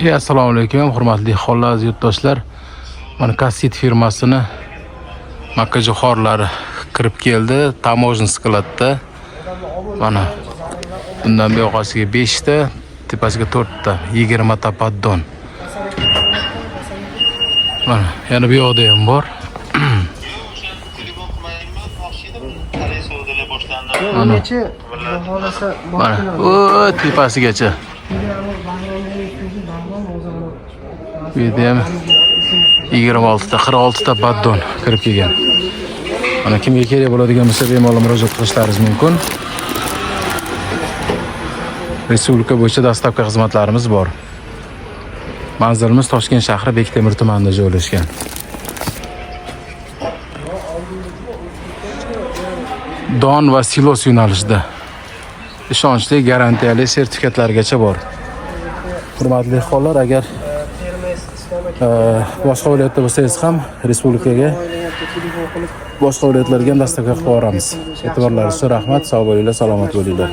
Assalomu alaykum, hurmatli xonlar, yurtdoshlar. Mana Kassit firmasini makkajo'xorlari kirib keldi, tamojniy skladda. Mana bundan bu yoqasiga 5 ta, tepasiga 4 ta, 20 ta paddon. Mana yana bu yoqda ham bor. Mana o tepasigacha. Bu yerda ham 26 ta, 46 ta paddon kirib kelgan. Mana kimga kerak bo'ladigan bo'lsa bemalol murojaat qilishlaringiz mumkin. Respublika bo'yicha dastavka xizmatlarimiz bor. Manzilimiz Toshkent shahri Bektemir tumanida joylashgan. Don va silos yo'nalishida ishonchli, garantiyali sertifikatlargacha bor. Hurmatli xonlar, agar boshqa viloyatda bo'lsangiz ham respublikaga boshqa viloyatlarga dastavka qilib boramiz. E'tiborlaringiz uchun rahmat. Sog' bo'linglar, salomat bo'linglar.